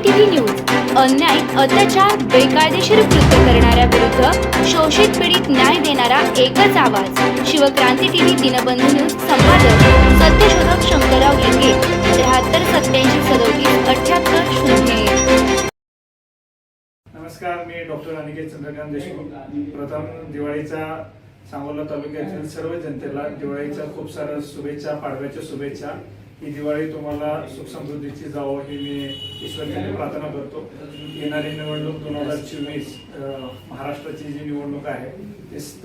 TV news अन्याय, अत्याचार, बेकायदेशीर कृत्य करणाऱ्या विरुद्ध शोषित पीडित न्याय देणारा एकच आवाज. Shivkranti TV Dinbandhu news. संपादक सत्यशोधक शंकरराव लिंगे. 7387377800. नमस्कार, मी डॉक्टर अनिकेत चंद्रकांत देशमुख. प्रथम दिवाळीच्या सांगोला तालुक्यातील सर्व जनतेला दिवाळीच्या खूप साऱ्या शुभेच्छा, पाडव्याच्या शुभेच्छा. ही दिवाळी तुम्हाला सुख समृद्धीची जावो ही मी ईश्वराने प्रार्थना करतो. येणारी निवडणूक 2024 महाराष्ट्राची जी निवडणूक आहे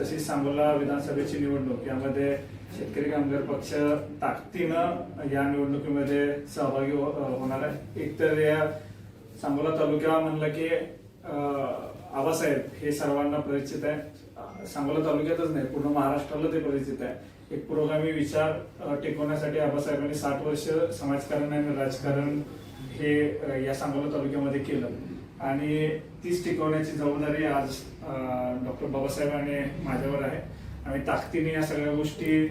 तशीच सांगोला विधानसभेची निवडणूक, यामध्ये शेतकरी कामगार पक्ष ताकदीनं या निवडणुकीमध्ये सहभागी होणार आहे. एकतर या सांगोला तालुका म्हणलं की आबासाहेब हे सर्वांना परिचित आहे. सांगोला तालुक्यातच नाही, पूर्ण महाराष्ट्राला ते परिचित आहे. एक पुरोगामी विचार टिकवण्यासाठी आबासाहेबांनी 60 वर्ष समाजकारण आणि राजकारण हे या सांगोला तालुक्यामध्ये केलं आणि तीच टिकवण्याची जबाबदारी आज डॉक्टर बाबासाहेब आणि माझ्यावर आहे. आम्ही ताकदीने या सगळ्या गोष्टी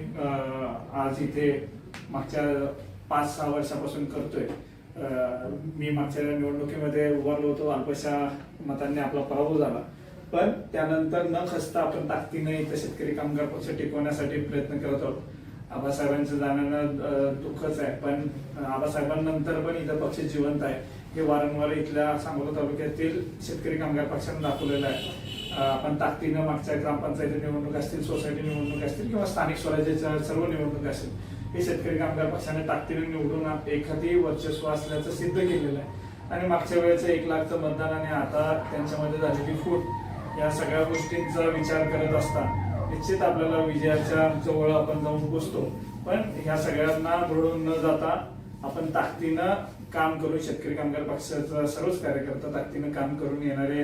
आज इथे मागच्या 5-6 वर्षापासून करतोय. मी मागच्या निवडणुकीमध्ये उभारलो होतो, अल्पशा मतांनी आपला पराभव झाला, पण त्यानंतर न खचता आपण ताकदीने इथं शेतकरी कामगार पक्ष टिकवण्यासाठी प्रयत्न करत आहोत. आबासाहेबांचं जाणं दुःखच आहे, पण आबासाहेबांनंतर पण इथं पक्ष जिवंत आहे हे वारंवार इथल्या सांगोला तालुक्यातील शेतकरी कामगार पक्षाने दाखवलेलं आहे. आपण ताकदीनं मागच्या ग्रामपंचायती निवडणूक असतील, सोसायटी निवडणूक असतील किंवा स्थानिक स्वराज्याच्या सर्व निवडणूक असतील, हे शेतकरी कामगार पक्षाने ताकदीने निवडून एखादी वर्चस्व असल्याचं सिद्ध केलेलं आहे. आणि मागच्या वेळेचं 1 लाखचं मतदान आणि आता त्यांच्यामध्ये झालेली फूट, या सगळ्या गोष्टींचा विचार करत असता निश्चित आपल्याला विजयाच्या जवळ आपण जाऊन पोचतो. पण ह्या सगळ्यांना भरडून न जाता आपण ताकदीनं काम करून शेतकरी कामगार पक्षाचा सर्वच कार्यकर्ता ताकदीनं काम करून येणारे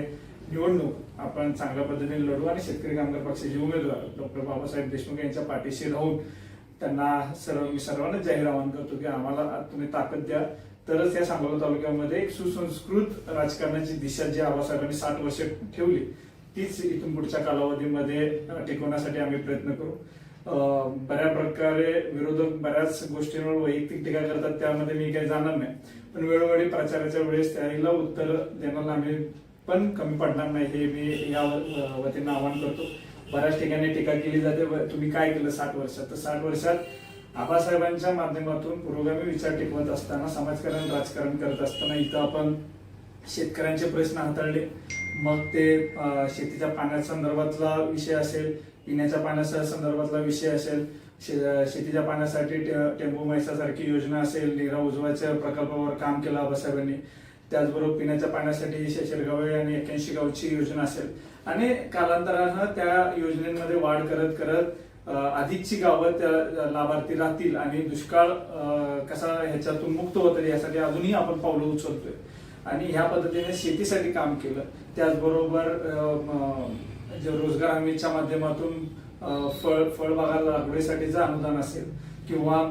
निवडणूक आपण चांगल्या पद्धतीने लढू आणि शेतकरी कामगार पक्षाचे उमेदवार डॉक्टर बाबासाहेब देशमुख यांच्या पाठीशी राहून त्यांना सर्वांना जाहीर आवाहन करतो की आम्हाला तुम्ही ताकद द्या, तरच या सांगोला तालुक्यामध्ये एक सुसंस्कृत राजकारणाची दिशा जी आबासाहेबांनी 60 वर्ष ठेवली तीच इथून पुढच्या कालावधीमध्ये टिकवण्यासाठी आम्ही प्रयत्न करू. बऱ्या प्रकारे विरोधक बऱ्याच गोष्टींवर वैयक्तिक टीका करतात, त्यामध्ये मी काही जाणार नाही, पण वेळोवेळी प्रचाराच्या वेळेस त्याला उत्तर देण्याला आम्ही पण कमी पडणार नाही हे मी या वतीनं आवाहन करतो. बऱ्याच ठिकाणी टीका केली जाते, तुम्ही काय केलं 60 वर्षात, तर 60 वर्षात आबासाहेबांच्या माध्यमातून पुरोगामी विचार टिकवत असताना, समाजकारण राजकारण करत असताना इथं आपण शेतकऱ्यांचे प्रश्न हाताळले. मग ते शेतीच्या पाण्यासंदर्भातला विषय असेल, पिण्याच्या पाण्याच्या संदर्भातला विषय असेल, शेतीच्या पाण्यासाठी टेंबू मैसासारखी योजना असेल, नीरा उजवाच्या प्रकल्पावर काम केलं आबासाहेबांनी. त्याचबरोबर पिण्याच्या पाण्यासाठी शेरगावे आणि 81 गावची योजना असेल आणि कालांतरानं त्या योजनेमध्ये वाढ करत करत अधिकची गावं त्या लाभार्थी राहतील आणि दुष्काळ कसा ह्याच्यातून मुक्त होतील यासाठी अजूनही आपण पावलं उचलतोय आणि ह्या पद्धतीने शेतीसाठी काम केलं. त्याचबरोबर रोजगार हमीच्या माध्यमातून फळबागा लागवडीसाठीचं अनुदान असेल किंवा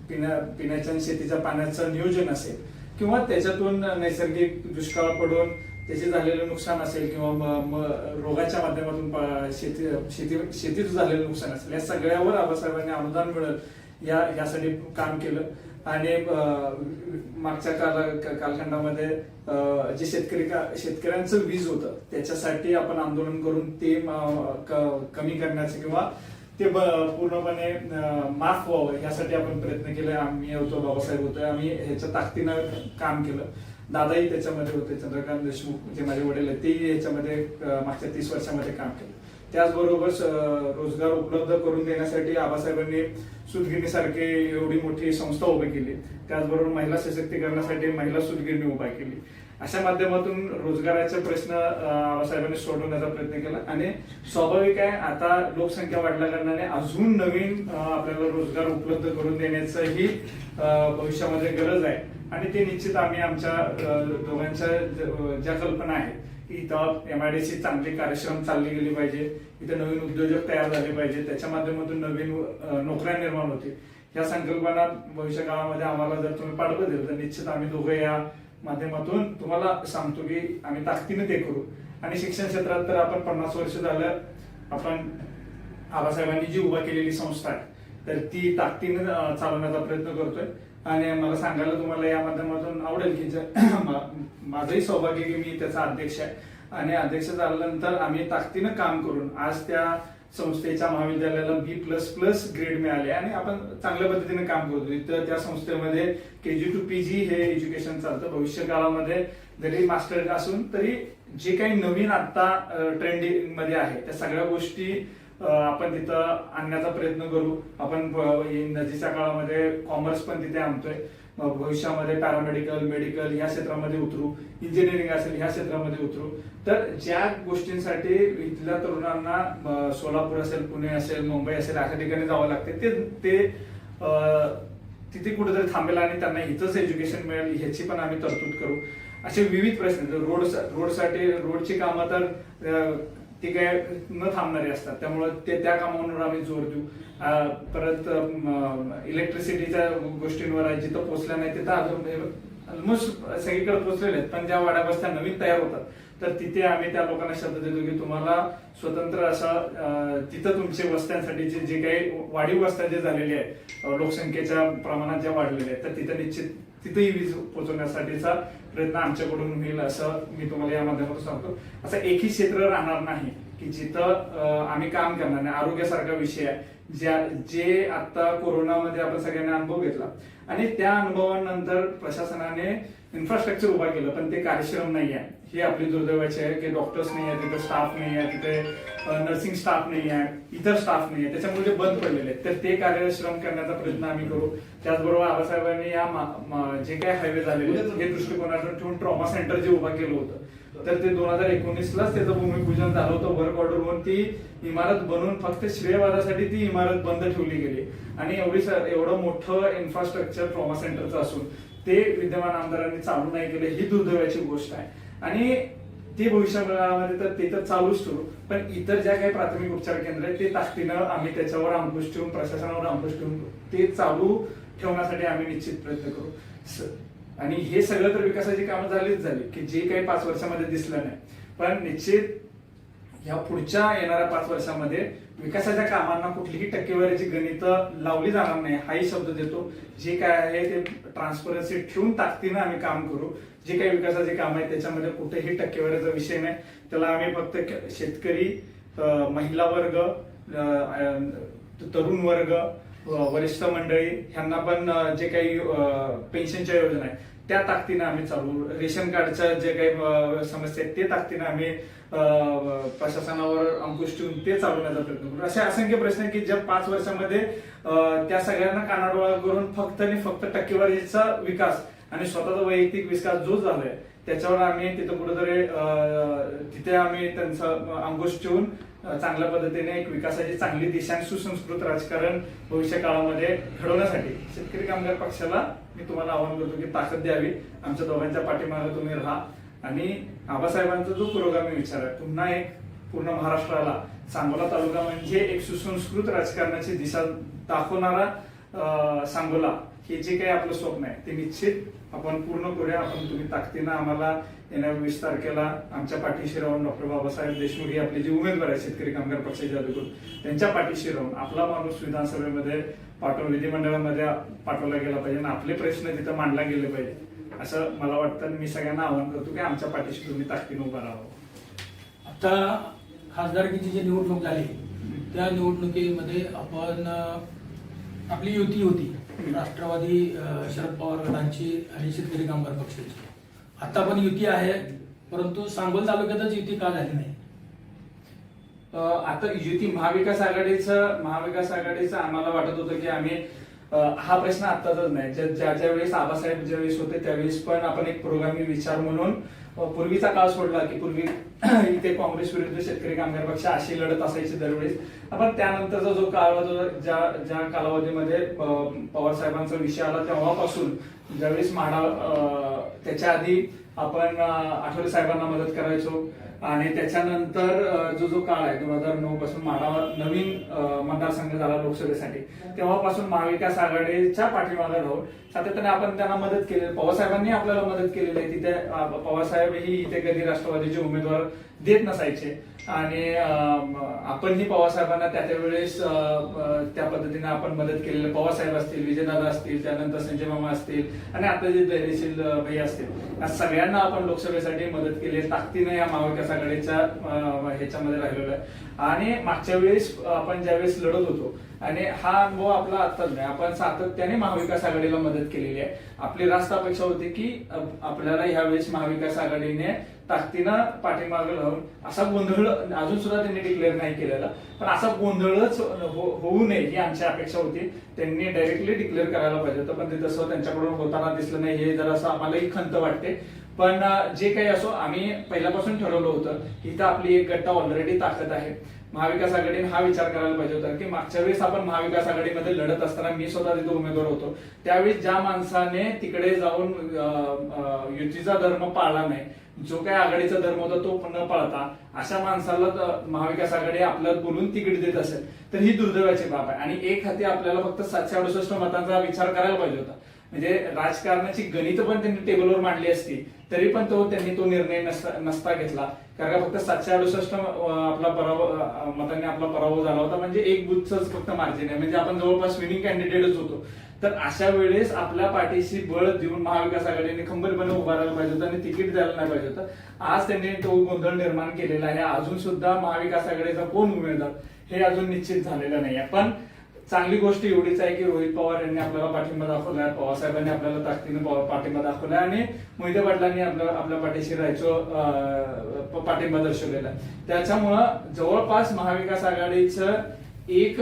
पिण्याच्या आणि शेतीच्या पाण्याचं नियोजन असेल किंवा त्याच्यातून नैसर्गिक दुष्काळ पडून त्याचे झालेलं नुकसान असेल किंवा रोगाच्या माध्यमातून शेतीत झालेलं नुकसान असेल, या सगळ्यावर आबासाहेबांनी अनुदान मिळेल यासाठी काम केलं. आणि मागच्या कालखंडामध्ये जे शेतकऱ्यांचं वीज होतं त्याच्यासाठी आपण आंदोलन करून ते कमी करण्याचं किंवा ते पूर्णपणे माफ व्हावं यासाठी आपण प्रयत्न केले. आम्ही होतो, बाबासाहेब होते, आम्ही ह्याच्या ताकदीनं काम केलं. दादाही त्याच्यामध्ये होते, चंद्रकांत देशमुख जे माझे वडील आहेत तेही ह्याच्यामध्ये मागच्या 30 वर्षामध्ये काम केलं. त्याचबरोबर रोजगार उपलब्ध करून देण्यासाठी आबासाहेबांनी सूतगिरणीसारखी एवढी मोठी संस्था उभी केली. त्याचबरोबर महिला सशक्तीकरणासाठी महिला सूतगिरणी उभा केली. अशा माध्यमातून रोजगाराचे प्रश्न आबासाहेबांनी सोडवण्याचा प्रयत्न केला आणि स्वाभाविक आहे आता लोकसंख्या वाढल्या कारणाने अजून नवीन आपल्याला रोजगार उपलब्ध करून देण्याचंही भविष्यामध्ये गरज आहे आणि ते निश्चित आम्ही आमच्या दोघांच्या ज्या कल्पना आहेत, इथं MIDC चांगली कार्यक्षम चालली गेली पाहिजे, इथं नवीन उद्योजक तयार झाले पाहिजे, त्याच्या माध्यमातून नवीन नोकऱ्या निर्माण होतील, या संकल्पना भविष्य काळामध्ये आम्हाला जर तुम्ही पाठवत दिलं तर निश्चित आम्ही दोघं या माध्यमातून तुम्हाला सांगतो की आम्ही ताकदीने ते करू. आणि शिक्षण क्षेत्रात तर आपण 50 वर्ष झालं आपण आबासाहेबांनी जी उभा केलेली संस्था आहे तर ती ताकदीने चालवण्याचा प्रयत्न करतोय आणि मला सांगायला तुम्हाला या माध्यमातून आवडेल की माझंही सौभाग्य की मी त्याचा अध्यक्ष आहे आणि अध्यक्ष झाल्यानंतर आम्ही ताकदीनं काम करून आज त्या संस्थेच्या महाविद्यालयाला B++ ग्रेड मिळाले आणि आपण चांगल्या पद्धतीने काम करतो. इथं त्या संस्थेमध्ये KG to PG हे एज्युकेशन चालतं. भविष्य काळामध्ये जरी मास्टर असून तरी जे काही नवीन आता ट्रेंडिंग मध्ये आहे त्या सगळ्या गोष्टी आपण तिथं आणण्याचा प्रयत्न करू. आपण नजीकच्या काळामध्ये कॉमर्स पण तिथे आणतोय. भविष्यामध्ये पॅरामेडिकल, मेडिकल या क्षेत्रामध्ये उतरू, इंजिनिअरिंग असेल ह्या क्षेत्रामध्ये उतरू. तर ज्या गोष्टींसाठी इथल्या तरुणांना सोलापूर असेल, पुणे असेल, मुंबई असेल अशा ठिकाणी जावं लागते ते तिथे कुठेतरी थांबेल आणि त्यांना इथंच एज्युकेशन मिळेल ह्याची पण आम्ही तरतूद करू. असे विविध प्रश्न रोडसाठी रोडची कामं तर ती काय न थांबणारी असतात, त्यामुळे त्या कामांवर आम्ही जोर देऊ. परत इलेक्ट्रिसिटीच्या गोष्टींवर जिथं पोहोचल्या नाही तिथं अजून ऑलमोस्ट सगळीकडे पोहोचलेले आहेत, पण ज्या वाड्या वस्त्या नवीन तयार होतात तर तिथे आम्ही त्या लोकांना शब्द देतो की तुम्हाला स्वतंत्र असं तिथं तुमच्या वस्त्यांसाठीचे जे काही वाढीव वस्त्या जे झालेले आहेत लोकसंख्येच्या प्रमाणात ज्या वाढलेल्या आहेत तर तिथं निश्चित तिथेही वीज पोहोचवण्यासाठीचा प्रयत्न आमच्याकडून होईल असं मी तुम्हाला या माध्यमातून सांगतो. असं एकही क्षेत्र राहणार नाही की जिथं आम्ही काम करणार नाही. आरोग्यासारखा विषय आहे जे आता कोरोनामध्ये आपण सगळ्यांनी अनुभव घेतला आणि त्या अनुभवानंतर प्रशासनाने इन्फ्रास्ट्रक्चर उभा केलं पण ते कार्यक्षम नाही आहे. ही आपली दुर्दैवाची आहे की डॉक्टर्स नाही आहे, तिथे स्टाफ नाही आहे, तिथे नर्सिंग स्टाफ नाही आहे, इतर स्टाफ नाही आहे, त्याच्यामुळे ते बंद पडलेले आहेत. तर ते कार्यश्रम करण्याचा प्रयत्न आम्ही करू. त्याचबरोबर आबासाहेबांनी या जे काही हायवे झालेले हे दृष्टिकोनातून ठेवून ट्रॉमा सेंटर जे उभा केलं होतं तर ते 2019लाच त्याचं भूमिपूजन झालं होतं. वर्क ऑर्डर होऊन ती इमारत बनवून फक्त श्रेयवादासाठी ती इमारत बंद ठेवली गेली आणि एवढं मोठं इन्फ्रास्ट्रक्चर ट्रॉमा सेंटरचं असून ते विद्यमान आमदारांनी चालू नाही केलं ही दुर्दैवाची गोष्ट आहे. आणि ते भविष्यकाळामध्ये तर ते तर चालूच ठेवू, पण इतर ज्या काही प्राथमिक उपचार केंद्र आहेत ते ताकदीनं आम्ही त्याच्यावर अंकुश ठेवून प्रशासनावर अंकुश ठेवून ते चालू ठेवण्यासाठी आम्ही निश्चित प्रयत्न करू. आणि हे सगळं तर विकासाची कामं झालीच झाली की जे काही 5 वर्षामध्ये दिसलं नाही, पण निश्चित ह्या पुढच्या येणाऱ्या 5 वर्षामध्ये विकासाच्या कामांना कुठलीही टक्केवारीची गणितं लावली जाणार नाही हाही शब्द देतो. जे काय आहे ते ट्रान्सपरन्सी ठेवून ताकदीनं आम्ही काम करू. जे काही विकासाचे काम आहे त्याच्यामध्ये कुठेही टक्केवारीचा विषय नाही. त्याला आम्ही फक्त शेतकरी, महिला वर्ग, तरुण वर्ग, वरिष्ठ मंडळी ह्यांना पण जे काही पेन्शनच्या योजना आहेत त्या ताकदीनं आम्ही चालू. रेशन कार्डच्या जे काही समस्या आहेत ते ताकदीनं आम्ही प्रशासनावर अंकुश ठेवून ते चालवण्याचा प्रयत्न करू. असे असंख्य प्रश्न की ज्या 5 वर्षामध्ये त्या सगळ्यांना कानाडोळा करून फक्त आणि फक्त टक्केवारीचा विकास आणि स्वतःचा वैयक्तिक विकास जो झालाय त्याच्यावर आम्ही तिथं कुठेतरी तिथे आम्ही त्यांचा अंकुश ठेवून चांगल्या पद्धतीने एक विकासाची चांगली दिशा आणि सुसंस्कृत राजकारण भविष्य काळामध्ये घडवण्यासाठी शेतकरी कामगार पक्षाला मी तुम्हाला आवाहन करतो की ताकद द्यावी. आमच्या दोघांच्या पाठीमागे तुम्ही राहा आणि आबासाहेबांचा जो पुरोगामी विचार आहे पुन्हा एक पूर्ण महाराष्ट्राला सांगोला तालुका म्हणजे एक सुसंस्कृत राजकारणाची दिशा दाखवणारा सांगोला हे जे काही आपलं स्वप्न आहे ते निश्चित आपण पूर्ण करूया. आपण तुम्ही ताकदीनं आम्हाला येणाऱ्या 20 तारखेला आमच्या पाठीशी राहून डॉक्टर बाबासाहेब देशमुख हे आपले जे उमेदवार आहेत शेतकरी कामगार पक्षाचे अधिकृत त्यांच्या पाठीशी राहून आपला माणूस विधानसभेमध्ये विधिमंडळामध्ये पाठवला गेला पाहिजे आणि आपले प्रश्न तिथं मांडला गेले पाहिजे असं मला वाटतं. मी सगळ्यांना आवाहन करतो की आमच्या पाठीशी तुम्ही ताकदीनं उभा राहावं. आता खासदारकीची जी निवडणूक झाली त्या निवडणुकीमध्ये आपण आपली युती होती राष्ट्रवादी शरद पवार गटांची आणि शेतकरी कामगार पक्षाची. आता पण युती आहे परंतु सांगोल तालुक्यातच युती का झाली नाही? आता युती महाविकास आघाडीचं आम्हाला वाटत होतं की आम्ही हा प्रश्न आत्ताच नाही, ज्या वेळेस आबासाहेब ज्यावेळेस होते त्यावेळेस पण आपण एक पुरोगामी विचार म्हणून पूर्वीचा काळ सोडला की पूर्वी इथे काँग्रेस विरुद्ध शेतकरी कामगार पक्ष अशी लढत असायची दरवेळेस. आपण त्यानंतरचा जो काळ होता ज्या कालावधीमध्ये पवार साहेबांचा विषय आला तेव्हापासून ज्यावेळेस म्हाडा त्याच्या आधी आपण आठवले साहेबांना मदत करायचो आणि त्याच्यानंतर जो काळ आहे 2009 पासून म्हाडा नवीन मतदारसंघ झाला लोकसभेसाठी तेव्हापासून महाविकास आघाडीच्या पाठीमागे राहून सातत्याने आपण त्यांना मदत केली. पवारसाहेबांनी आपल्याला मदत केलेली आहे. तिथे पवारसाहेब पवारसाहेबही इथे कधी राष्ट्रवादीचे उमेदवार देत नसायचे आणि आपणही पवारसाहेबांना त्यावेळेस त्या पद्धतीने आपण मदत केलेली. पवारसाहेब असतील, विजयदादा असतील, त्यानंतर संजय मामा असतील आणि आता जे धैर्यशील भाई असतील, या सगळ्यांना आपण लोकसभेसाठी मदत केली. ताकदीने या महाविकास आघाडीच्या ह्याच्यामध्ये राहिलेलो आहे. आणि मागच्या वेळेस आपण ज्यावेळेस लढत होतो आणि हा अनुभव आपला आत्ताच नाही, आपण सातत्याने महाविकास आघाडीला मदत केलेली आहे. आपली रास्त अपेक्षा होती की आपल्याला ह्यावेळेस महाविकास आघाडीने ताकदीनं पाठीमागे लावून असा गोंधळ अजून सुद्धा त्यांनी डिक्लेअर नाही केलेला, पण असा गोंधळच होऊ नये ही आमची अपेक्षा होती. त्यांनी डायरेक्टली डिक्लेअर करायला पाहिजे होतं, पण ते तसं त्यांच्याकडून होताना दिसलं नाही. हे जरा असं आम्हालाही खंत वाटते. पण जे काही असो, आम्ही पहिल्यापासून ठरवलं होतं की इथं आपली एक गट्टा ऑलरेडी ताकद आहे. महाविकास आघाडीने हा विचार करायला पाहिजे होता की मागच्या वेळेस आपण महाविकास आघाडीमध्ये लढत असताना मी स्वतः तिथे उमेदवार होतो, त्यावेळेस ज्या माणसाने तिकडे जाऊन युतीचा धर्म पाळला नाही, जो काही आघाडीचा धर्म होता तो न पाळता अशा माणसाला महाविकास आघाडी आपल्याला बोलून तिकीट देत असेल तर ही दुर्दैवाची बाब आहे. आणि एक हाती आपल्याला फक्त 768 मतांचा विचार करायला पाहिजे होता. म्हणजे राजकारणाची गणित पण त्यांनी टेबलवर मांडली असती तरी पण त्यांनी तो निर्णय नसता घेतला. कारण का फक्त 768 मतांनी आपला पराभव झाला होता, म्हणजे एक बूथच फक्त मार्जिन आहे, म्हणजे आपण जवळपास विनिंग कॅन्डिडेटच होतो. तर अशा वेळेस आपल्या पाठीशी बळ देऊन महाविकास आघाडीने खंबीरपणे उभा राहायला पाहिजे होतं आणि तिकीट द्यायला नाही पाहिजे होतं. आज त्यांनी तो गोंधळ निर्माण केलेला आहे. अजून सुद्धा महाविकास आघाडीचा कोण उमेदवार हे अजून निश्चित झालेलं नाही आहे. पण चांगली गोष्ट एवढीच आहे की रोहित पवार यांनी आपल्याला पाठिंबा दाखवलाय, पवारसाहेबांनी आपल्याला ताकदीने पाठिंबा दाखवलाय आणि मोहिते पाटलांनी आपल्या पाठीशी राहायचं पाठिंबा दर्शवलेला आहे. त्याच्यामुळं जवळपास महाविकास आघाडीचं एक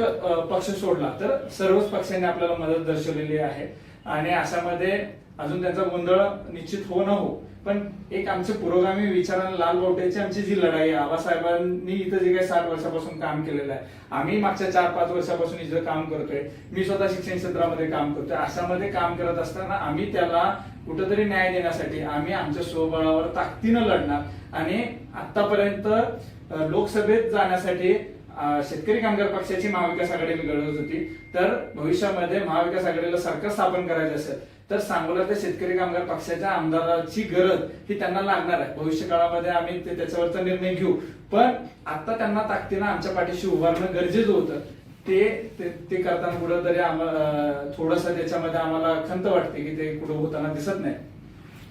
पक्ष सोडला तर सर्वच पक्षांनी आपल्याला मदत दर्शवलेली आहे. आणि अशामध्ये अजून त्यांचा गोंधळ निश्चित हो न हो, पण एक आमचे पुरोगामी विचारांना लाल बावट्याची आमची जी लढाई आहे, आबासाहेबांनी इथं जे काही 60 वर्षापासून काम केलेलं आहे, आम्ही मागच्या 4-5 वर्षापासून इथं काम करतोय, मी स्वतः शिक्षण क्षेत्रामध्ये काम करतोय. अशामध्ये काम करत असताना आम्ही त्याला कुठेतरी न्याय देण्यासाठी आम्ही आमच्या स्वबळावर ताकदीनं लढणार. आणि आतापर्यंत लोकसभेत जाण्यासाठी शेतकरी कामगार पक्षाची महाविकास आघाडीला गरज होती, तर भविष्यामध्ये महाविकास आघाडीला सरकार स्थापन करायचं असेल तर सांगोला त्या शेतकरी कामगार पक्षाच्या आमदाराची गरज ही त्यांना लागणार आहे. भविष्य काळामध्ये आम्ही त्याच्यावरचा निर्णय घेऊ, पण आता त्यांना ताकदीनं आमच्या पाठीशी उभारणं गरजेचं होतं. ते करताना कुठंतरी आम्हाला थोडंसं त्याच्यामध्ये आम्हाला खंत वाटते की ते कुठं होताना दिसत नाही.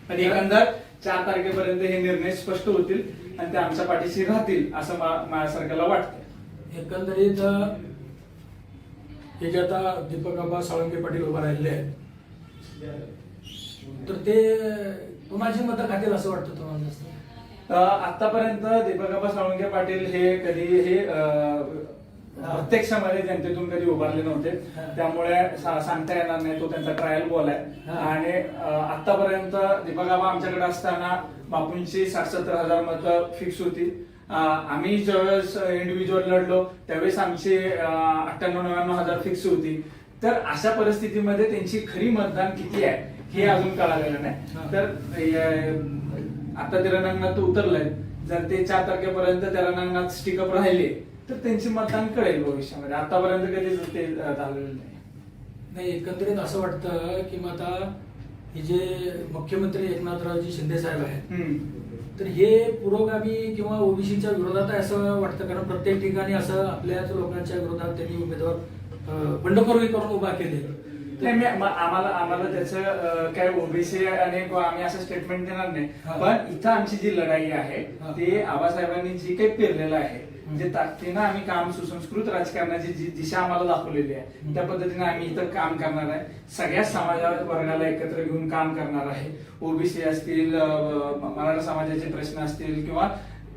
पण एकंदर 4 तारखेपर्यंत हे निर्णय स्पष्ट होतील आणि ते आमच्या पाठीशी राहतील असं माझ्यासारख्याला वाटतं. एकंदरीत हे जे आता दीपक आबा साळुंखे पाटील उभा राहिले आहेत तर ते कोणाची मतं खातील असं वाटतं तुम्हाला? आतापर्यंत दीपक आबा साळुंखे पाटील हे कधी हे प्रत्यक्षामध्ये जनतेतून कधी उभारले नव्हते, त्यामुळे सांगता येणार नाही. तो त्यांचा ट्रायल बॉल आहे. आणि आतापर्यंत दीपक आबा आमच्याकडे असताना बापूंची 60-70 हजार मतं फिक्स होती. आम्ही ज्यावेळेस इंडिव्हिज्युअल लढलो त्यावेळेस आमची 98-99 हजार फिक्स होती. तर अशा परिस्थितीमध्ये त्यांची खरी मतदान किती आहे हे अजून कळालेलं नाही. तर आता ते रणांगणात उतरलंय, जर ते 4 तारखेपर्यंत त्या रणांगणात स्टिकअप राहिले तर त्यांचे मतदान कळेल भविष्यामध्ये. आतापर्यंत कधीच ते झालेलं नाही. एकंदरीत असं वाटतं की मग आता हे जे मुख्यमंत्री एकनाथरावजी शिंदे साहेब आहेत तर हे पुरोगामी किंवा ओबीसीच्या विरोधात आहे असं वाटतं, कारण प्रत्येक ठिकाणी असं आपल्याच लोकांच्या विरोधात त्यांनी उमेदवार बंडखोरी करून उभा केले. नाही, आम्हाला त्याचं काय ओबीसी आणि आम्ही असं स्टेटमेंट देणार नाही. पण इथं आमची जी लढाई आहे ते आबासाहेबांनी जी काही पेरलेलं आहे, जे ताकदीनं आम्ही काम सुसंस्कृत राजकारणाची जी दिशा आम्हाला दाखवलेली आहे त्या पद्धतीने आम्ही इथं काम करणार आहे. सगळ्या समाज वर्गाला एकत्र घेऊन काम करणार आहे. ओबीसी असतील, मराठा समाजाचे प्रश्न असतील किंवा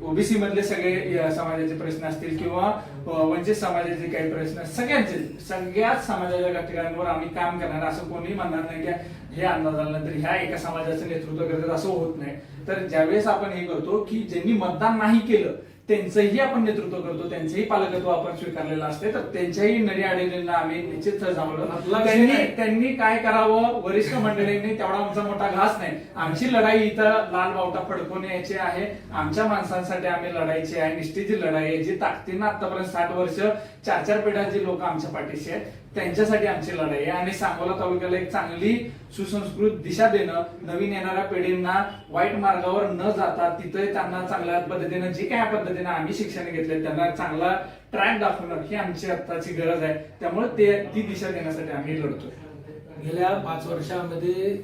ओबीसी मधले सगळे समाजाचे प्रश्न असतील किंवा वंचित समाजाचे काही प्रश्न, सगळ्याच समाजाच्या घटकांवर आम्ही काम करणार. असं कोणी म्हणणार नाही की हे अंदाज आल्यानंतर ह्या एका समाजाचं नेतृत्व करतात, असं होत नाही. तर ज्यावेळेस आपण हे करतो की ज्यांनी मतदान नाही केलं त्यांचंही आपण नेतृत्व करतो, त्यांचंही पालकत्व आपण स्वीकारलेलं असते, तर त्यांच्याही नडी अडीला आम्ही निश्चित जमलो. त्यांनी काय करावं वरिष्ठ मंडळींनी तेवढा आमचा मोठा घास नाही. आमची लढाई इथं लाल बावटा फडकवण्याची आहे. आमच्या माणसांसाठी आम्ही लढायची आहे. निष्ठेची लढाई आहे जी ताकदीनं आतापर्यंत 60 वर्ष 4 पिढ्यांची लोक आमच्या पाठीशी आहेत, त्यांच्यासाठी आमची लढाई आहे. आणि सांगोला तालुक्याला एक चांगली सुसंस्कृत दिशा देणं, नवीन येणाऱ्या पिढींना वाईट मार्गावर न जाता तिथे त्यांना चांगल्या पद्धतीने जी काय पद्धतीने आम्ही शिक्षण घेतले त्यांना चांगला ट्रॅक दाखवणं ही आमची आत्ताची गरज आहे. त्यामुळे ती दिशा देण्यासाठी आम्ही लढतोय. गेल्या 5 वर्षामध्ये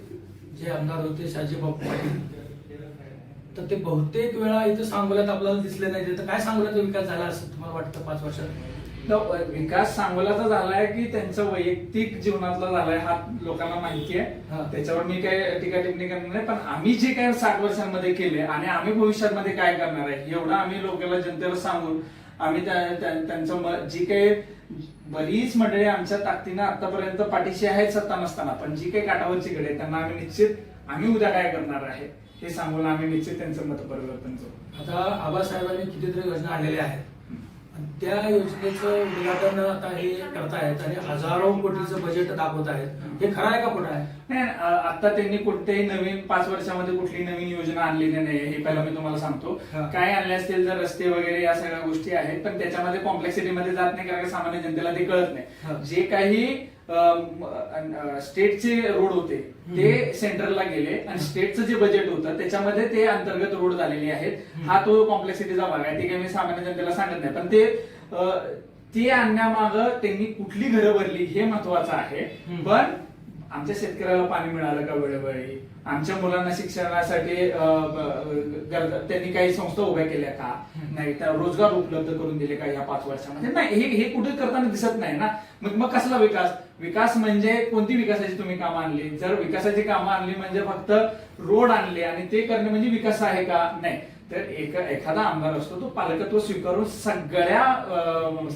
जे आमदार होते शहाजी बापू पाटील, तर ते बहुतेक वेळा इथं सांगोल्यात आपल्याला दिसले नाही. तर काय सांगोल्याचा विकास झाला असं तुम्हाला वाटतं 5 वर्षात? विकास सांगोल्याचा झालाय की त्यांचं वैयक्तिक जीवनातला झालाय हा लोकांना माहिती आहे. त्याच्यावर मी काय टीका टिप्पणी करणार नाही. पण आम्ही जे काही 60 वर्षांमध्ये केले आणि आम्ही भविष्यामध्ये काय करणार आहे एवढं आम्ही लोकांना जनतेला सांगून आम्ही त्यांचं जी काही बरीच मंडळी आमच्या ताकदीनं आतापर्यंत पाठीशी आहेत सत्ता नसताना, पण जी काही काठावरची गडे त्यांना आम्ही निश्चित आम्ही उद्या काय करणार आहे हे सांगून आम्ही निश्चित त्यांचं मत परिवर्तन करू. आता आबासाहेबांनी कितीतरी योजना आणलेल्या आहेत, त्या योजनेचं उद्घाटन आता हे करतायत आणि हजारो कोटीचं बजेट दाखवत आहेत. हे खरं आहे का खोटं आहे? नाही, आता त्यांनी कोणत्याही नवीन 5 वर्षामध्ये कुठली नवीन योजना आणलेली नाही हे पहिला मी तुम्हाला सांगतो. काय आणले असतील तर रस्ते वगैरे या सगळ्या गोष्टी आहेत, पण त्याच्यामध्ये कॉम्प्लेक्सिटी मध्ये जात नाही कारण सामान्य जनतेला ते कळत नाही. जे काही स्टेटचे रोड होते ते सेंट्रलला गेले आणि स्टेटचं जे बजेट होतं त्याच्यामध्ये ते अंतर्गत रोड झालेले आहेत. हा तो कॉम्प्लेक्सिटीचा भाग आहे. ते काही मी सामान्य जनतेला सांगत नाही, पण ते आणण्यामागं त्यांनी कुठली घरं भरली हे महत्वाचं आहे. पण आमच्या शेतकऱ्याला पाणी मिळालं का वेळोवेळी, आमच्या मुलांना शिक्षणासाठी त्यांनी काही संस्था उभ्या केल्या का नाही, त्या रोजगार उपलब्ध करून दिले का या 5 वर्षामध्ये? नाही, हे कुठे करताना दिसत नाही ना. मग कसला विकास म्हणजे कोणती विकासाची तुम्ही कामं आणली? जर विकासाची कामं आणली म्हणजे फक्त रोड आणले आणि ते करणे म्हणजे विकास आहे का? नाही. तर एखादा आमदार असतो तो पालकत्व स्वीकारून सगळ्या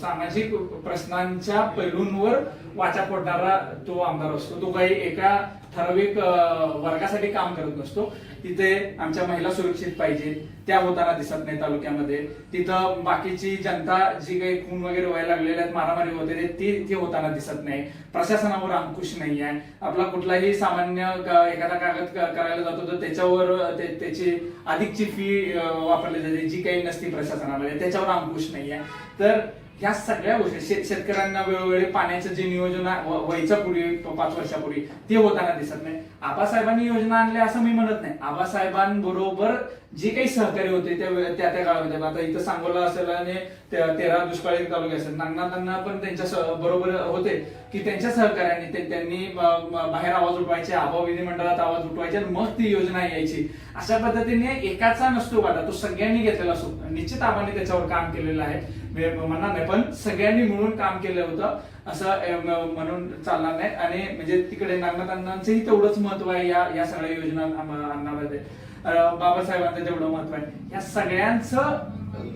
सामाजिक प्रश्नांच्या पैलूंवर वाचा फोडणारा तो आमदार असतो. तो काही एका ठराविक वर्गासाठी काम करत नसतो. तिथे आमच्या महिला सुरक्षित पाहिजे त्या होताना दिसत नाही तालुक्यामध्ये. तिथं बाकीची जनता जी काही खून वगैरे व्हायला लागलेल्या मारामारी होते ते होताना दिसत नाही. प्रशासनावर अंकुश नाही आहे. आपला कुठलाही सामान्य एखादा कागद करायला जातो तर त्याच्यावर त्याची अधिकची फी वापरली जाते जी काही नसती प्रशासनामध्ये, त्याच्यावर अंकुश नाही आहे. तर ह्या सगळ्या गोष्टी शेतकऱ्यांना वेळोवेळी पाण्याचं जे नियोजन व्हायचं पूर्वी 5 वर्षापूर्वी ते होताना दिसत नाही. आबासाहेबांनी योजना आणल्या असं मी म्हणत नाही. आबासाहेबांबरोबर जे काही सहकारी होते त्या काळामध्ये, आता इथं सांगोला असेल आणि 13 दुष्काळी तालुके असेल, नागनाथांना पण त्यांच्या बरोबर होते की त्यांच्या सहकार्याने त्यांनी बाहेर आवाज उठवायचे, आबा विधिमंडळात आवाज उठवायचे आणि मग ती योजना यायची. अशा पद्धतीने एकाचा नसतो वाटा, तो सगळ्यांनी घेतलेला असतो. निश्चित आबांनी त्याच्यावर काम केलेलं आहे म्हणणार नाही, पण सगळ्यांनी मिळून काम केलं होतं असं म्हणून चालणार नाही. आणि म्हणजे तिकडे नागनाथांनाचंही तेवढंच महत्व आहे या सगळ्या योजना आणण्यामध्ये. बाबासाहेबांचं जेवढं महत्व आहे, या सगळ्यांचं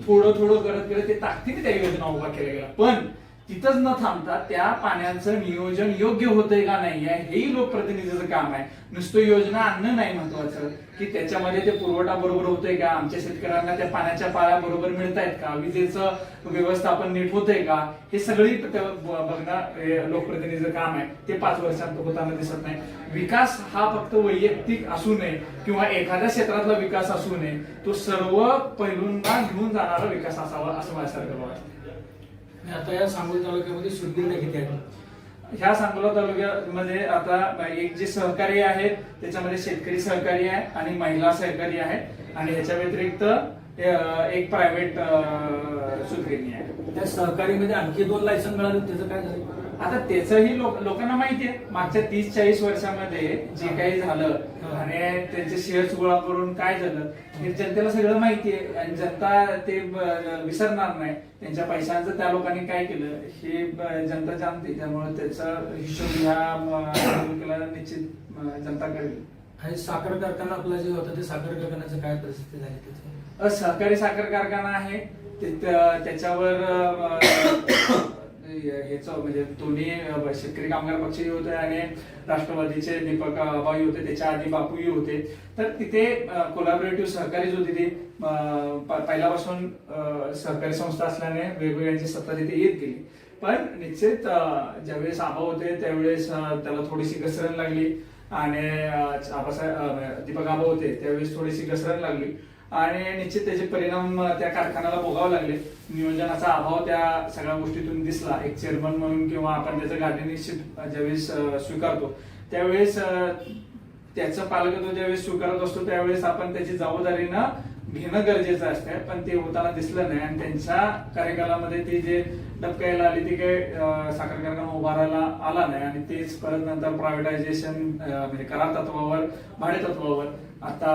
थोडं करत ते ताकदीने त्या योजना उभा केल्या गेल्या. पण तिथंच न थांबता त्या पाण्याचं नियोजन योग्य होतंय का नाही हेही लोकप्रतिनिधीचं काम आहे. नुसतं योजना आणणं नाही महत्वाचं, की त्याच्यामध्ये ते पुरवठा बरोबर होतोय का, आमच्या शेतकऱ्यांना त्या पाण्याच्या पाळ्या बरोबर मिळतायत का, विजेचं व्यवस्थापन नीट होतंय का, हे सगळी बघणं लोकप्रतिनिधीचं काम आहे. ते 5 वर्षात होताना दिसत नाही. विकास हा फक्त वैयक्तिक असू नये किंवा एखाद्या क्षेत्रातला विकास असू नये, तो सर्व पैलूंना घेऊन जाणारा विकास असावा असं माझ्यासारखं वाटतं. आता या सांगोला तालुक्यामध्ये सुदगीरण्या किती आहेत? ह्या सांगोला तालुक्यामध्ये आता एक जे सहकारी आहेत त्याच्यामध्ये शेतकरी सहकारी आहे आणि महिला सहकारी आहे आणि ह्याच्या व्यतिरिक्त एक प्रायव्हेट सुदगिरणी आहे. त्या सहकारीमध्ये आणखी 2 लायसन मिळाले, त्याचं काय झालं? आता त्याचंही लोकांना माहिती आहे. मागच्या 30-40 वर्षामध्ये जे काही झालं आणि त्यांचे शेअर्स गोळा करून काय झालं हे जनतेला सगळं माहिती आहे आणि जनता ते विसरणार नाही. त्यांच्या पैशांचं त्या लोकांनी काय केलं हे जनता जाणते. त्यामुळे त्याचा हिशोब ह्या निश्चित जनता करेल. आणि साखर कारखाना आपला जे होता ते साखर कारखान्याचं काय परिस्थिती झाली त्याची? सहकारी साखर कारखाना आहे त्याच्यावर हेच म्हणजे दोन्ही शेतकरी कामगार पक्षही होते आणि राष्ट्रवादीचे दीपक आबाई होते, त्याच्या आधी बापूही होते. तर तिथे कोलॅबोरेटिव्ह सहकारी जो तिथे पहिल्यापासून सहकारी संस्था असल्याने वेगवेगळ्यांची सत्ता तिथे येत गेली. पण निश्चित ज्यावेळेस आबा होते त्यावेळेस त्याला थोडीशी घसरण लागली आणि दीपक आबा होते त्यावेळेस थोडीशी घसरण लागली आणि निश्चित त्याचे परिणाम त्या कारखान्याला भोगावे लागले. नियोजनाचा अभाव त्या सगळ्या गोष्टीतून दिसला. एक चेअरमन म्हणून किंवा आपण त्याचं गार्डियनशिप ज्यावेळेस स्वीकारतो त्यावेळेस त्याचं पालकत्व ज्यावेळेस स्वीकारत असतो त्यावेळेस आपण त्याची जबाबदारीनं घेणं गरजेचं असतं, पण ते होताना दिसलं नाही. आणि त्यांच्या कार्यकालामध्ये ती जे डबकायला आली ती काही साखर कारखाना उभारायला आला नाही. आणि तेच परत नंतर प्रायव्हेटायझेशन म्हणजे करार तत्वावर, भाडे तत्वावर आता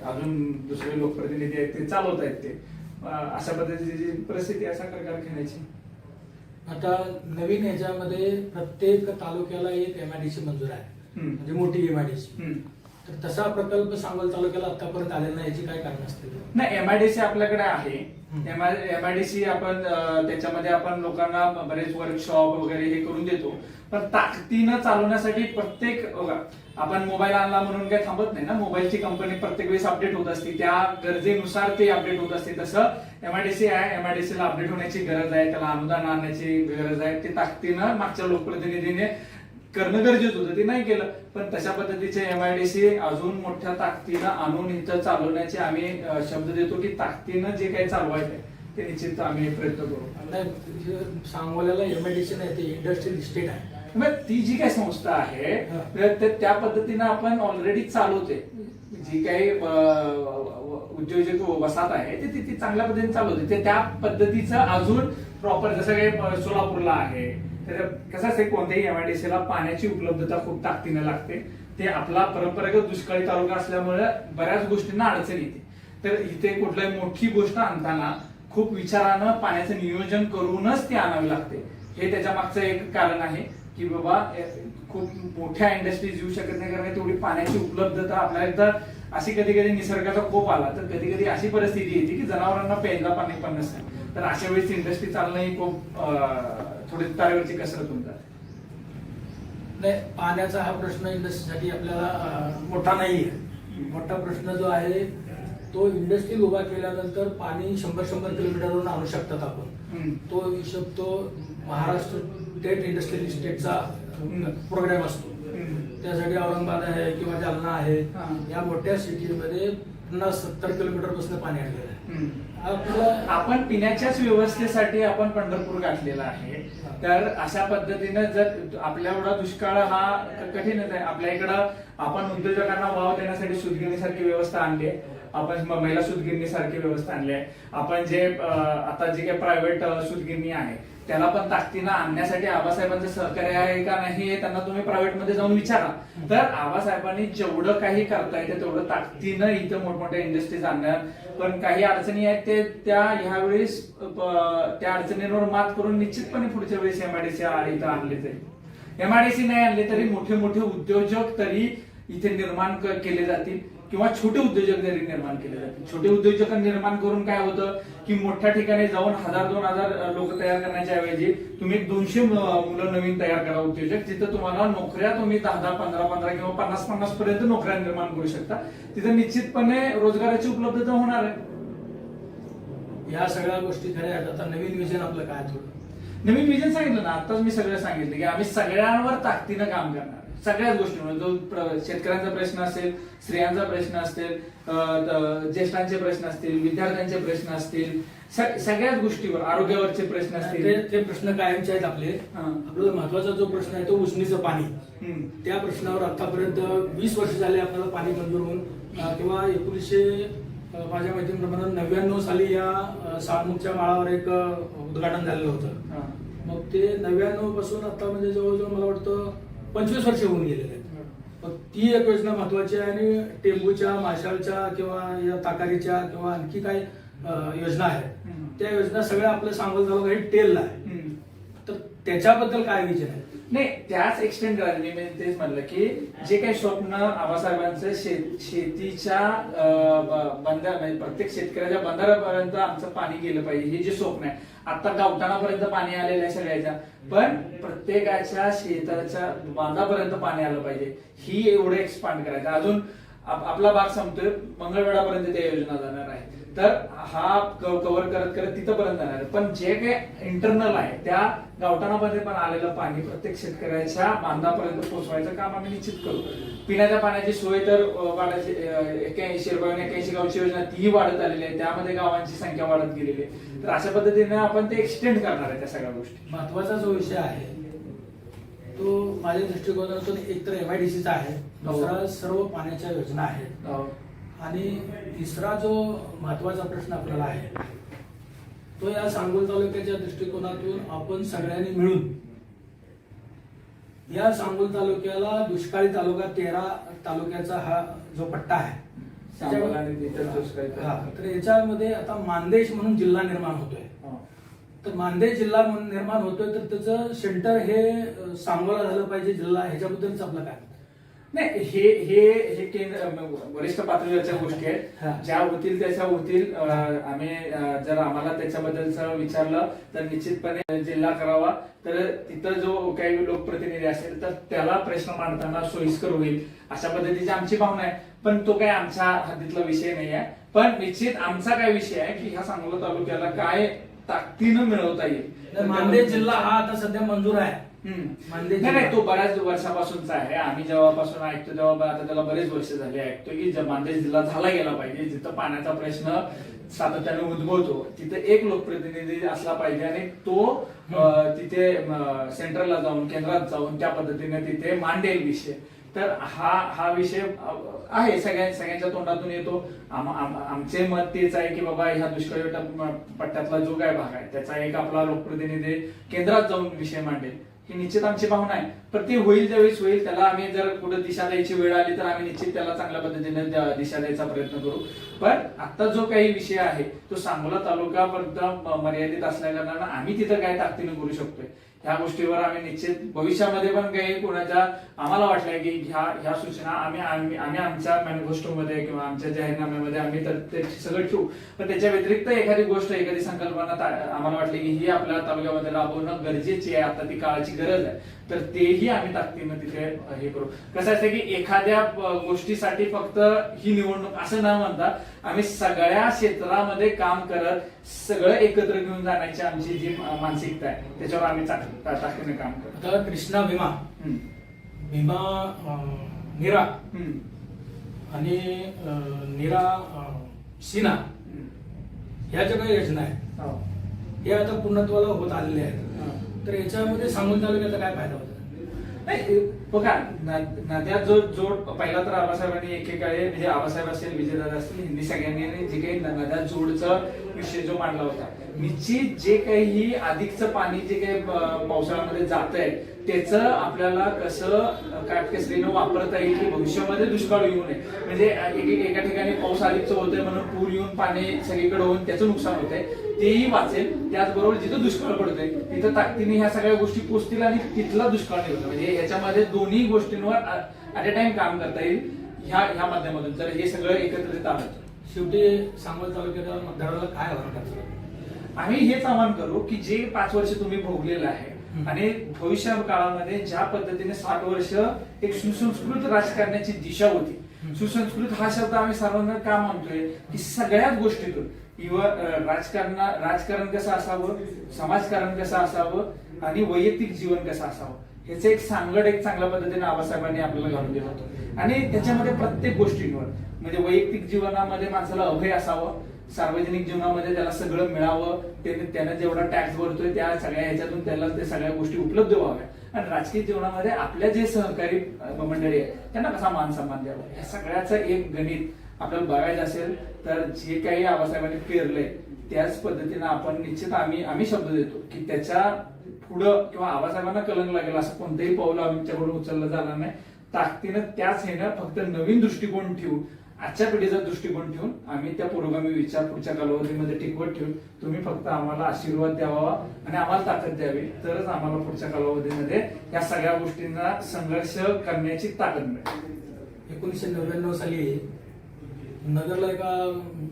अजून दुसरे लोकप्रतिनिधी आहेत ते चालवत आहेत. ते अशा पद्धतीची परिस्थिती आहे साखर कारखान्याची. आता नवीन ह्याच्यामध्ये प्रत्येक तालुक्याला एक MIDC मंजूर आहे, म्हणजे मोठी MIDC. तर तसा प्रकल्प सांगोला तालुक्याला आतापर्यंत आलेला नाही, याची काय कारण असतील? नाही, MIDC आपल्याकडे आहे. MIDC आपण त्याच्यामध्ये आपण लोकांना बरेच वर्कशॉप वगैरे हे करून देतो, पण ताकदीनं चालवण्यासाठी प्रत्येक आपण मोबाईल आणला म्हणून काही थांबत नाही ना. मोबाईलची कंपनी प्रत्येक वेळेस अपडेट होत असते, त्या गरजेनुसार ते अपडेट होत असते. तसं MIDC आहे, MIDC ला अपडेट होण्याची गरज आहे, त्याला अनुदान आणण्याची गरज आहे. ते ताकदीनं मागच्या लोकप्रतिनिधीने करणं गरजेचं होतं, ते नाही केलं. पण तशा पद्धतीचे MIDC अजून मोठ्या ताकदीनं आणून इथं चालवण्याचे आम्ही शब्द देतो की ताकदीनं जे काही चालवायचं ते निश्चित आम्ही प्रयत्न करू. सांगोल्याला MIDC नाही, ते इंडस्ट्रियल इस्टेट आहे. मग ती जी काही संस्था आहे त्या पद्धतीनं आपण ऑलरेडी चालवते. जी काही उद्योजक वसाहत आहे ती चांगल्या पद्धतीने चालवते. ते त्या पद्धतीचं अजून प्रॉपर जसं काही सोलापूरला आहे. तर कसं असते, कोणत्याही MIDC ला पाण्याची उपलब्धता खूप ताकदीने लागते. ते आपला परंपरागत दुष्काळी तालुका असल्यामुळे बऱ्याच गोष्टींना अडचण येते. तर इथे कुठल्याही मोठी गोष्ट आणताना खूप विचारानं पाण्याचं नियोजन करूनच ती आणावी लागते. हे त्याच्या मागचं एक कारण आहे की बाबा खूप मोठ्या इंडस्ट्रीज येऊ शकत नाही, कारण तेवढी पाण्याची उपलब्धता आपल्याला एकदा अशी कधी कधी निसर्गाचा कोप आला तर कधी कधी अशी परिस्थिती येते की जनावरांना प्यायला पाणी पण नसतं. तर अशा वेळेस इंडस्ट्री चालणं ही खूप थोडी तारेवरची कसरत होऊन जाते. नाही, पाण्याचा हा प्रश्न इंडस्ट्रीसाठी आपल्याला मोठा नाहीये. मोठा प्रश्न जो आहे तो इंडस्ट्री उभा केल्यानंतर पाणी 100 किलोमीटरवरून आणू शकतात आपण. तो हिशोब तो महाराष्ट्र स्टेट इंडस्ट्रियल इस्टेटचा प्रोग्राम असतो. त्यासाठी औरंगाबाद आहे किंवा जालना आहे, या मोठ्या सिटीमध्ये 50-70 किलोमीटर पासून पाणी आणलेलं आहे. आपण पिण्याच्याच व्यवस्थेसाठी आपण पंढरपूर गाठलेला आहे. तर अशा पद्धतीनं जर आपल्या एवढा दुष्काळ हा कठीणच आहे. आपल्या इकडं आपण उद्योजकांना वाव देण्यासाठी सुतगिरणीसारखी व्यवस्था आणली आहे. आपण महिला सुतगिरणी सारखी व्यवस्था आणली आहे. आपण जे आता जे काही प्रायव्हेट सुतगिरणी आहे त्याला पण ताकदीनं आणण्यासाठी आबासाहेबांचं सहकार्य आहे का नाही हे त्यांना तुम्ही प्रायव्हेट मध्ये जाऊन विचारा. तर आबासाहेबांनी जेवढं काही करता येते तेवढं ताकदीनं इथं मोठमोठ्या इंडस्ट्रीज आणण्यात. पण काही अडचणी आहेत ते त्या ह्यावेळेस त्या अडचणींवर मात करून निश्चितपणे पुढच्या वेळेस MIDC इथं आणले जाईल. MIDC नाही आणले तरी मोठे मोठे उद्योजक तरी इथे निर्माण केले जातील किंवा छोटे उद्योजक जरी निर्माण केले जातील. छोटे उद्योजक निर्माण करून काय होतं की मोठ्या ठिकाणी जाऊन 1000-2000 लोक तयार करण्याच्या ऐवजी तुम्ही 200 मुलं नवीन तयार करा उद्योजक. जिथं तुम्हाला नोकऱ्या तुम्ही 10-10, 15-15 किंवा 50-50 पर्यंत नोकऱ्या निर्माण करू शकता. तिथे निश्चितपणे रोजगाराची उपलब्धता होणार आहे. या सगळ्या गोष्टी खऱ्या आहेत. आता नवीन विजन आपलं काय? थोडं नवीन विजन सांगितलं ना, आताच मी सगळं सांगितलं की आम्ही सगळ्यांवर ताकदीनं काम करणार. सगळ्याच गोष्टींवर, जो शेतकऱ्यांचा प्रश्न असेल, स्त्रियांचा प्रश्न असेल, ज्येष्ठांचे प्रश्न असतील, विद्यार्थ्यांचे प्रश्न असतील, सगळ्याच गोष्टीवर, आरोग्यावरचे प्रश्न असतील, ते प्रश्न कायमचे आहेत आपले. आपल्याला महत्वाचा जो प्रश्न आहे तो उजनीचं पाणी. त्या प्रश्नावर आतापर्यंत 20 वर्ष झाले आपल्याला पाणी मंजूर होऊन, किंवा 1900 माझ्या माहितीप्रमाणे 99 साली या साळमुखच्या माळावर एक उद्घाटन झालेलं होतं. मग ते 99 पासून आता म्हणजे जवळजवळ मला वाटतं 25 वर्ष होऊन गेलेले आहेत. मग ती एक योजना महत्वाची आहे. आणि टेंबूच्या, माशालच्या किंवा या ताकारीच्या किंवा आणखी काही योजना आहेत त्या योजना सगळ्या आपल्या सांगोला तालुका हे टेलला आहे. तर त्याच्याबद्दल काय विचार आहे? नाही, त्याच एक्सटेंड करायला मी तेच म्हणलं की जे काही स्वप्न आबासाहेबांचं शेतीच्या बंधार म्हणजे प्रत्येक शेतकऱ्याच्या बंधाऱ्यापर्यंत आमचं पाणी गेलं पाहिजे हे जे स्वप्न आहे. आता गावठाणापर्यंत पाणी आलेलं आहे सगळ्याच्या, पण प्रत्येकाच्या शेताच्या बांधापर्यंत पाणी आलं पाहिजे ही एवढं एक्सपांड करायचं. अजून आपला भाग संपतोय, मंगळवेढापर्यंत त्या योजना जाणार आहे. तर हा कव्हर करत करत तिथपर्यंत जाणार आहे. पण जे काही इंटरनल आहे त्या गावठाणामध्ये पण आलेलं पाणी प्रत्येक शेतकऱ्याच्या बांधापर्यंत पोहोचवायचं काम आम्ही निश्चित करू. पिण्याच्या पाण्याची सोय तर वाढायची 81 गावची योजना तीही वाढत आलेली आहे, त्यामध्ये गावांची संख्या वाढत गेलेली आहे. तर अशा पद्धतीने आपण ते एक्सटेंड करणार आहे त्या सगळ्या गोष्टी. महत्वाचा जो विषय आहे तो माझ्या दृष्टिकोनातून एक तर MIDCचा आहे, दुसरा सर्व पाण्याच्या योजना आहेत, आणि तिसरा जो महत्वाचा प्रश्न आपल्याला आहे तो या सांगोल तालुक्याच्या दृष्टिकोनातून आपण सगळ्यांनी मिळून या सांगोल तालुक्याला दुष्काळी तालुका 13 तालुक्याचा हा जो पट्टा आहे सांगोल आणि इतर दुष्काळी तर याच्यामध्ये आता मानदेश म्हणून जिल्हा निर्माण होतोय. तर मानदेश जिल्हा म्हणून निर्माण होतोय तर त्याचं सेंटर हे सांगोला झालं पाहिजे जिल्हा, ह्याच्याबद्दलच आपलं काय? नाही, हे केंद्र वरिष्ठ पातळीवरच्या गोष्टी आहेत, ज्या होतील त्याच्या होतील. आम्ही जर आम्हाला त्याच्याबद्दलचं विचारलं तर निश्चितपणे जिल्हा करावा. तर तिथं जो काही लोकप्रतिनिधी असेल तर त्याला प्रश्न मांडताना सोयीस्कर होईल अशा पद्धतीची आमची भावना आहे. पण तो काही आमच्या हद्दीतला विषय नाही आहे. पण निश्चित आमचा काय विषय आहे की ह्या सांगोला तालुक्याला काय ताकदीनं मिळवता येईल. मानदेश जिल्हा हा आता सध्या मंजूर आहे. नाही, तो बऱ्याच वर्षापासूनचा आहे. आम्ही जेव्हापासून ऐकतो तेव्हा आता त्याला बरेच वर्ष झाले ऐकतो की मानदेश जिल्हा झाला गेला पाहिजे. जिथं पाण्याचा प्रश्न सातत्याने उद्भवतो तिथे एक लोकप्रतिनिधी असला पाहिजे आणि तो तिथे सेंट्रलला जाऊन केंद्रात जाऊन त्या पद्धतीने तिथे मांडेल विषय. तर हा विषय आहे सगळ्यांच्या तोंडातून येतो. आमचे मत तेच आहे की बाबा ह्या दुष्काळी पट्ट्यातला जो काय भाग आहे त्याचा एक आपला लोकप्रतिनिधी केंद्रात जाऊन विषय मांडेल ही निश्चित आमची भावना आहे. पण ते होईल ज्यावेळेस होईल, त्याला आम्ही जर कुठे दिशा द्यायची वेळ आली तर आम्ही निश्चित त्याला चांगल्या पद्धतीने दिशा द्यायचा प्रयत्न करू. पण आता जो काही विषय आहे तो सांगोला तालुक्यापर्यंत मर्यादित असल्या कारणानं आम्ही तिथं काय ताकदीने करू शकतोय ह्या गोष्टीवर आम्ही निश्चित भविष्यामध्ये पण काही कोणाच्या आम्हाला वाटलंय की ह्या सूचना आम्ही आमच्या मॅनिफेस्टोमध्ये किंवा आमच्या जाहीरनाम्यामध्ये आम्ही तर ते सगळं ठेवू. पण त्याच्या व्यतिरिक्त एखादी गोष्ट एखादी संकल्पना आम्हाला वाटली की ही आपल्या तालुक्यामध्ये राबवणं गरजेची आहे, आता ती काळाची गरज आहे, तर तेही आम्ही ताकदीनं तिथे हे करू. कसं असतं की एखाद्या गोष्टीसाठी फक्त ही निवडणूक असं न म्हणता आम्ही सगळ्या क्षेत्रामध्ये काम करत सगळं एकत्र घेऊन जाण्याची आमची जी मानसिकता आहे त्याच्यावर आम्ही ताकदीने काम करतो. आता कृष्णा भीमा नीरा आणि नीरा सीना ह्या ज्या काही योजना आहेत हे आता पूर्णत्वाला होत आलेले आहेत. तर याच्यामध्ये सांगोल तालुक्याचा काय फायदा होता? नाही बघा, नद्या जोड पहिला तर आबासाहेबांनी एकेकाळी म्हणजे आबासाहेब असेल, विजयदादा असतील, हिंदी सगळ्यांनी जे काही नद्या जोडचा विषय जो मांडला होता, निश्चित जे काही अधिकचं पाणी जे काही पावसाळ्यामध्ये जात आहे त्याचं आपल्याला कसं काटकसरीनं वापरता येईल की भविष्यामध्ये दुष्काळ येऊ नये. म्हणजे एका ठिकाणी पाऊस अधिकचं होतोय म्हणून पूर येऊन पाणी सगळीकडे होऊन त्याचं नुकसान होतंय तेही वाचेल. त्याचबरोबर जिथं दुष्काळ पडतोय तिथं ताकदीने ह्या सगळ्या गोष्टी पोहोचतील आणि तिथला दुष्काळ नाही होतं. म्हणजे याच्यामध्ये दोन्ही गोष्टींवर ऍट अ टाइम काम करता येईल ह्या माध्यमातून जर हे सगळं एकत्रित आलं. शेवटी सांगोल तालुक्याच्या मतदाराला काय आव्हान करतो? आम्ही हेच आवाहन करू की जे 5 वर्ष तुम्ही भोगलेलं आहे आणि भविष्य काळामध्ये ज्या पद्धतीने 60 वर्ष एक सुसंस्कृत राजकारणाची दिशा होती. सुसंस्कृत हा शब्द आम्ही सर्वांना का मानतोय की सगळ्याच गोष्टीतून राजकारण कसं असावं, समाजकारण कसं असावं आणि वैयक्तिक जीवन कसं असावं ह्याचं एक सांगड एक चांगल्या पद्धतीने आबासाहेबांनी आपल्याला घालून दिलं होतं. आणि त्याच्यामध्ये प्रत्येक गोष्टींवर म्हणजे वैयक्तिक जीवनामध्ये माणसाला अभय असावं, सार्वजनिक जीवनामध्ये त्याला सगळं मिळावं, त्याने जेवढा टॅक्स भरतोय त्या सगळ्या ह्याच्यातून त्याला ते सगळ्या गोष्टी उपलब्ध व्हाव्या आणि राजकीय जीवनामध्ये आपल्या जे सहकारी मंडळी आहेत त्यांना कसा मान सन्मान द्यावा या सगळ्याचं एक गणित आपल्याला बघायचं असेल तर जे काही आबासाहेबांनी पेरलंय त्याच पद्धतीनं आपण निश्चित आम्ही शब्द देतो की त्याच्या पुढं किंवा आबासाहेबांना कलंक लागेल असं कोणतंही पाऊल आमच्याकडून उचललं जाणार नाही. ताकदीनं त्याच हेनं फक्त नवीन दृष्टिकोन ठेवून आजच्या पिढीचा दृष्टिकोन ठेवून आम्ही त्या पुरोगामी विचार पुढच्या कालावधीमध्ये टिकवत ठेवून तुम्ही फक्त आम्हाला आशीर्वाद द्यावा आणि आम्हाला ताकद द्यावी तरच आम्हाला पुढच्या कालावधीमध्ये या सगळ्या गोष्टींना संघर्ष करण्याची ताकद मिळेल. 1999 साली नगरला एका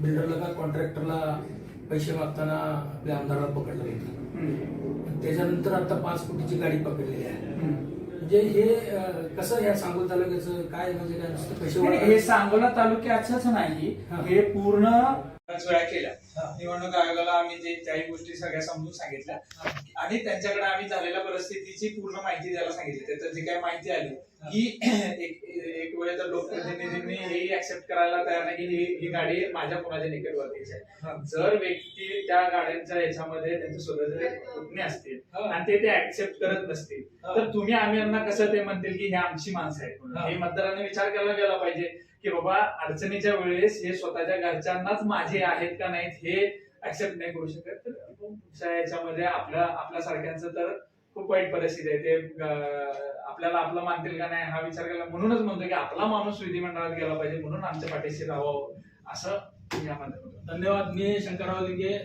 बिल्डरला का कॉन्ट्रॅक्टरला पैसे मागताना आपल्या आमदाराला पकडलं गेलं. त्याच्यानंतर आता 5 कोटीची गाडी पकडलेली आहे. म्हणजे हे कसं या सांगोला तालुक्याचं काय म्हणजे काय नुसतं पैसे हे सांगोला तालुक्याचंच नाही, हे पूर्ण बऱ्याच वेळा केल्या. हा. निवडणूक आयोगाला आम्ही जे त्याही गोष्टी सगळ्या समजून सांगितल्या आणि त्यांच्याकडे आम्ही झालेल्या परिस्थितीची पूर्ण माहिती द्यायला सांगितली. त्याचं जे काही माहिती आली की एक वेळ तर लोकप्रतिनिधींनी हेही ऍक्सेप्ट करायला तयार नाही की ही गाडी माझ्या कोणाच्या निकटवर्तीची आहे. जर व्यक्ती त्या गाड्यांच्या याच्यामध्ये त्यांचे स्वतःचे पुतणे असतील आणि ते ऍक्सेप्ट करत नसतील तर तुम्ही आम्ही यांना कसं ते म्हणतील की हे आमची माणसं आहेत म्हणून. हे मतदारांनी विचार करायला गेला पाहिजे की बाबा अडचणीच्या वेळेस हे स्वतःच्या घरच्यांनाच माझे आहेत का नाहीत हे ऍक्सेप्ट नाही करू शकत. तर पुढच्या याच्यामध्ये आपल्या सारख्यांचं तर खूप वाईट परिस्थिती आहे. ते आपल्याला आपलं मानतील का नाही हा विचार केला. म्हणूनच म्हणतो की आपला माणूस विधिमंडळात गेला पाहिजे म्हणून आमच्या पाठीशी राहावं असं यामध्ये होतं. धन्यवाद. मी शंकरराव लिंगे,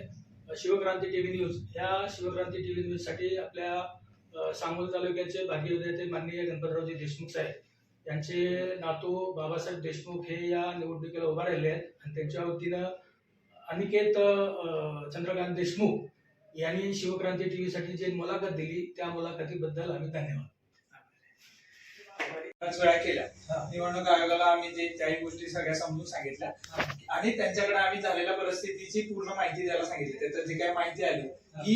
शिवक्रांती टीव्ही न्यूज. या शिवक्रांती टीव्ही न्यूज साठी आपल्या सांगोला तालुक्याचे भाग्य विधाते माननीय गणपतरावजी देशमुख साहेब यांचे नातू बाबासाहेब देशमुख हे या निवडणुकीला उभा राहिले आहेत आणि त्यांच्या वतीनं अनिकेत चंद्रकांत देशमुख यांनी शिवक्रांती टीव्ही साठी जी मुलाखत दिली त्या मुलाखतीबद्दल आम्ही धन्यवाद. बऱ्याच वेळा केल्या. निवडणूक आयोगाला आम्ही जे त्याही गोष्टी सगळ्या समजून सांगितल्या आणि त्यांच्याकडे आम्ही झालेल्या परिस्थितीची पूर्ण माहिती द्यायला सांगितली. त्याचं जे काही माहिती आली की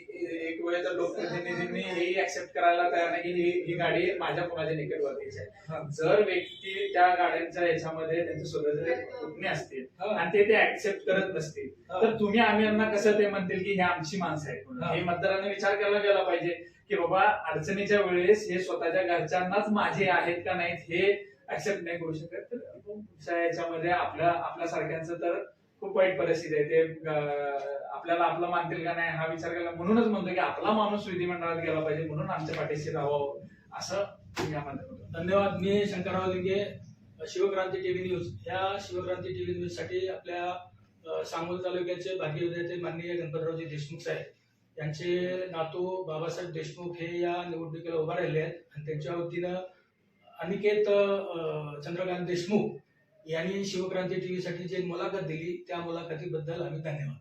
एक वेळ तर लोकप्रतिनिधींनी हेही ऍक्सेप्ट करायला तयार नाही की ही गाडी माझ्या कोणाच्या निकटवर्तीची आहे. जर व्यक्ती त्या गाड्यांच्या याच्यामध्ये त्यांचे स्वतःचे पुतणे असतील आणि ते ऍक्सेप्ट करत नसतील तर तुम्ही आम्ही यांना कसं ते म्हणतील की हे आमची माणसं आहेत म्हणून. हे मतदारांनी विचार करायला गेला पाहिजे की बाबा अडचणीच्या वेळेस हे स्वतःच्या घरच्यांनाच माझे आहेत का नाहीत हे ऍक्सेप्ट नाही करू शकत. तर पुढच्या याच्यामध्ये आपल्या सारख्यांचं तर खूप वाईट परिस्थिती आहे. ते आपल्याला आपलं मानतील का नाही हा विचार केला. म्हणूनच म्हणतो की आपला माणूस विधिमंडळात गेला पाहिजे म्हणून आमच्या पाठीशी राहावं असं यामध्ये होतं. धन्यवाद. मी शंकरराव लिंगे, शिवक्रांती टीव्ही न्यूज. या शिवक्रांती टीव्ही न्यूज साठी आपल्या सांगोला तालुक्याचे भाग्य विधाते माननीय गणपतरावजी देशमुख साहेब यांचे नातू बाबासाहेब देशमुख हे या निवडणुकीला उभा राहिले आहेत आणि त्यांच्या वतीनं अनिकेत चंद्रकांत देशमुख यांनी शिवक्रांती टीव्ही साठी जी मुलाखत दिली त्या मुलाखतीबद्दल आम्ही धन्यवाद.